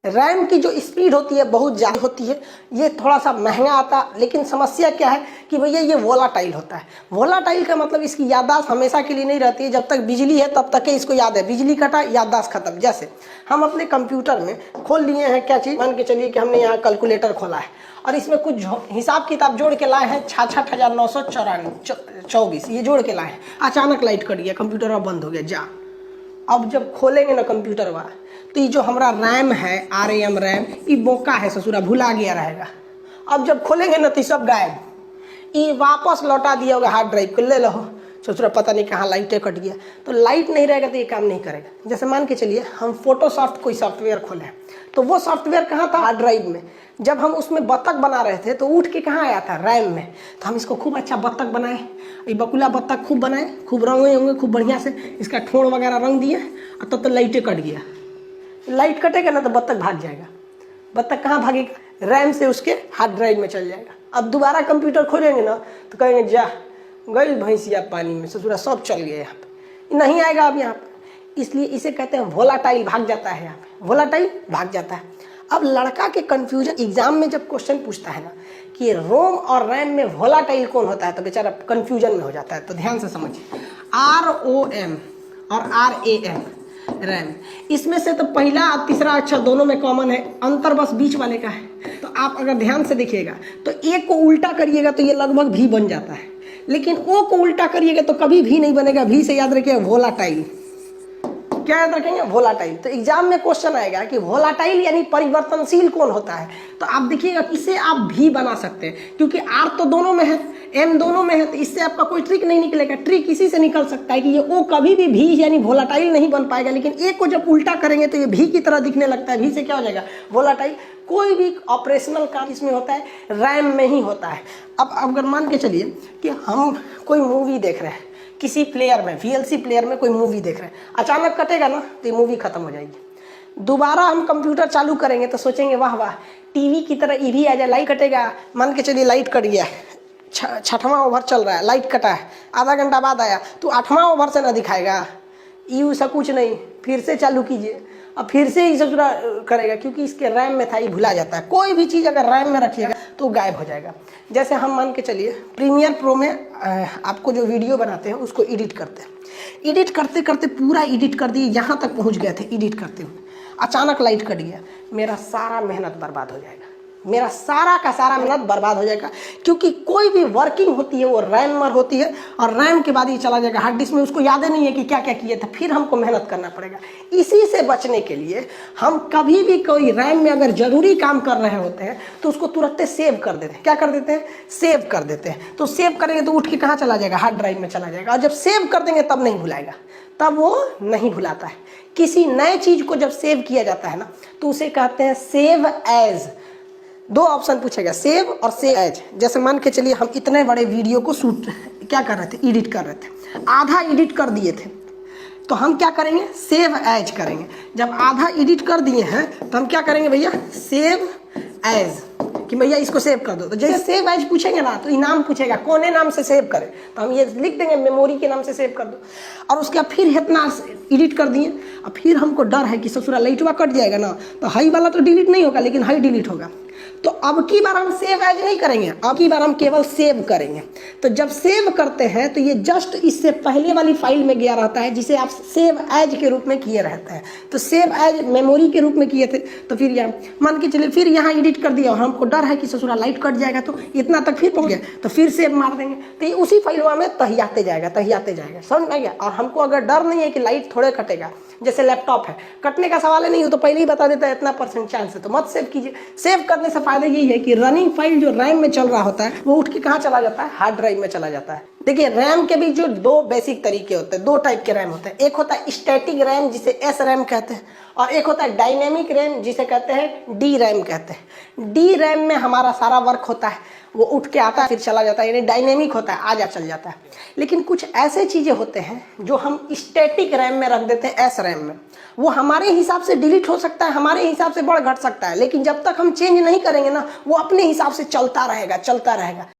RAM की जो speed होती है बहुत ज़्यादा होती है। ये थोड़ा सा महंगा आता है, लेकिन समस्या क्या है कि भैया ये वोलाटाइल होता है। वोलाटाइल का मतलब इसकी याददाश्त हमेशा के लिए नहीं रहती है। जब तक बिजली है तब तक इसको याद है, बिजली कटा याददाश्त खत्म। जैसे हम अपने कंप्यूटर में खोल लिए हैं क्या चीज़, मान के चलिए कि हमने यहाँ कैलकुलेटर खोला है और इसमें कुछ हिसाब किताब जोड़ के लाए हैं 66,924 ये जोड़ के लाए हैं। अचानक लाइट कट गया, कंप्यूटर बंद हो गया। जा अब जब खोलेंगे ना कंप्यूटर वाला, तो ये जो हमारा रैम है RAM रैम, ये बोका है ससुरा, भुला गया रहेगा। अब जब खोलेंगे ना तो सब गायब, ये वापस लौटा दिया होगा हार्ड ड्राइव को, ले लो ससुरा पता नहीं कहाँ लाइटें कट गया। तो लाइट नहीं रहेगा तो ये काम नहीं करेगा। जैसे मान के चलिए हम फोटोशॉप कोई सॉफ्टवेयर खोले, तो वो सॉफ्टवेयर कहाँ था, हार्ड ड्राइव में। जब हम उसमें बत्तख बना रहे थे तो उठ के कहाँ आया था, रैम में। तो हम इसको खूब अच्छा बत्तख बनाए, ये बकुला बत्तख खूब बनाए, खूब रंगे होंगे खूब बढ़िया से, इसका ठोड़ वगैरह रंग दिए, और तब तो लाइटें कट गया। लाइट कटेगा ना तो बत्तख भाग जाएगा। बत्तख कहाँ भागेगा, रैम से उसके हार्ड ड्राइव में चल जाएगा। अब दोबारा कंप्यूटर खोलेंगे ना तो कहेंगे जा गई भैंसिया पानी में, ससुरा सब चल गया, यहाँ पे नहीं आएगा अब यहाँ पे। इसलिए इसे कहते हैं वोलाटाइल, भाग जाता है यहाँ पे, वोलाटाइल भाग जाता है। अब लड़का के कंफ्यूजन, एग्जाम में जब क्वेश्चन पूछता है ना कि रोम और रैम में वोलाटाइल कौन होता है, तो बेचारा कंफ्यूजन में हो जाता है। तो ध्यान से समझिए, ROM और RAM रैम, इसमें से तो पहला और तीसरा अक्षर दोनों में कॉमन है, अंतर बस बीच वाले का है। तो आप अगर ध्यान से देखिएगा तो एक को उल्टा करिएगा तो ये लगभग भी बन जाता है, लेकिन ओ को उल्टा करिएगा तो कभी भी नहीं बनेगा। भी से याद रखिएगा वोलाटाइल, क्या याद रखेंगे, वोलाटाइल। तो एग्जाम में क्वेश्चन आएगा कि वोलाटाइल यानी परिवर्तनशील कौन होता है, तो आप देखिएगा इसे आप भी बना सकते हैं, क्योंकि R तो दोनों में है, M दोनों में है, तो इससे आपका कोई ट्रिक नहीं निकलेगा। ट्रिक इसी से निकल सकता है कि ये O कभी भी यानी वोलाटाइल नहीं बन पाएगा, लेकिन एक को जब उल्टा करेंगे तो ये भी की तरह दिखने लगता है। भी से क्या हो जाएगा, वोलाटाइल। कोई भी ऑपरेशनल काम इसमें होता है रैम में ही होता है। अब अगर मान के चलिए कि हम कोई मूवी देख रहे हैं किसी प्लेयर में, VLC प्लेयर में कोई मूवी देख रहे हैं, अचानक कटेगा ना तो ये मूवी खत्म हो जाएगी। दोबारा हम कंप्यूटर चालू करेंगे तो सोचेंगे वाह वाह टीवी की तरह ये भी आ जाए, लाइट कटेगा। मान के चलिए लाइट कट गया, 6वां ओवर चल रहा है, लाइट कटा है, आधा घंटा बाद आया तो 8वां ओवर से ना दिखाएगा, यू सा कुछ नहीं, फिर से चालू कीजिए, अब फिर से ही ससुरा करेगा, क्योंकि इसके रैम में था, ये भुला जाता है। कोई भी चीज़ अगर रैम में रखिएगा तो गायब हो जाएगा। जैसे हम मान के चलिए प्रीमियर प्रो में आपको जो वीडियो बनाते हैं उसको एडिट करते हैं, एडिट करते करते पूरा एडिट कर दिए, यहाँ तक पहुँच गए थे एडिट करते हुए, अचानक लाइट कट गया, मेरा सारा मेहनत बर्बाद हो जाएगा, मेरा सारा का सारा मेहनत बर्बाद हो जाएगा। क्योंकि कोई भी वर्किंग होती है वो रैम में होती है, और रैम के बाद ये चला जाएगा हार्ड डिस्क में, उसको याद ही नहीं है कि क्या क्या किए थे, फिर हमको मेहनत करना पड़ेगा। इसी से बचने के लिए हम कभी भी कोई रैम में अगर जरूरी काम कर रहे होते हैं तो उसको तुरंत सेव कर देते हैं। क्या कर देते हैं, सेव कर देते हैं। तो सेव करेंगे तो उठ के कहाँ चला जाएगा, हार्ड ड्राइव में चला जाएगा, और जब सेव कर देंगे तब नहीं भुलाएगा, तब वो नहीं भुलाता है। किसी नए चीज़ को जब सेव किया जाता है ना तो उसे कहते हैं सेव एज। दो ऑप्शन पूछेगा, सेव और सेव एज। जैसे मान के चलिए हम इतने बड़े वीडियो को शूट क्या कर रहे थे, एडिट कर रहे थे, आधा एडिट कर दिए थे, तो हम क्या करेंगे, सेव एज करेंगे। जब आधा एडिट कर दिए हैं तो हम क्या करेंगे भैया, सेव एज, कि भैया इसको सेव कर दो। तो जैसे सेव एज पूछेंगे ना तो इनाम पूछेगा कौन नाम से सेव करें, तो हम ये लिख देंगे मेमोरी के नाम से सेव कर दो। और उसके बाद फिर इतना एडिट कर दिए, और फिर हमको डर है कि ससुरा लाइटवा कट जाएगा ना, तो हाई वाला तो डिलीट नहीं होगा लेकिन हाई डिलीट होगा। तो अब की बार हम सेव एज नहीं करेंगे, अब की बार हम केवल सेव करेंगे। तो जब सेव करते हैं तो ये जस्ट इससे पहले वाली फाइल में गया रहता है जिसे आप सेव एज के रूप में किए रहते हैं। तो सेव एज मेमोरी के रूप में किए थे, तो फिर यहाँ मान के चलिए फिर यहाँ एडिट कर दिया और हमको डर है कि ससुरा लाइट कट जाएगा, तो इतना तक फिर पहुँच गया, तो फिर सेव मार देंगे, तो ये उसी फाइलवा में तहियाते जाएगा, तहियाते जाएगा। समझ में आ गया। और हमको अगर डर नहीं है कि लाइट थोड़े कटेगा, जैसे लैपटॉप है, कटने का सवाल ही नहीं हो तो पहले ही बता देता है इतना % चांस है, तो मत सेव कीजिए। सेव करने से फायदा यही है कि रनिंग फाइल जो रैम में चल रहा होता है वो उठ के कहाँ चला जाता है, हार्ड ड्राइव में चला जाता है। देखिए रैम के भी जो दो बेसिक तरीके होते हैं, दो टाइप के रैम होते हैं। एक होता है स्टैटिक रैम जिसे SRAM कहते हैं, और एक होता है डायनेमिक रैम जिसे कहते हैं DRAM कहते हैं। DRAM में हमारा सारा वर्क होता है, वो उठ के आता है फिर चला जाता है, यानी डायनेमिक होता है, आ जा चल जाता है। लेकिन कुछ ऐसे चीज़ें होते हैं जो हम स्टैटिक रैम में रख देते हैं, SRAM में, वो हमारे हिसाब से डिलीट हो सकता है, हमारे हिसाब से बढ़ घट सकता है, लेकिन जब तक हम चेंज नहीं करेंगे ना वो अपने हिसाब से चलता रहेगा, चलता रहेगा।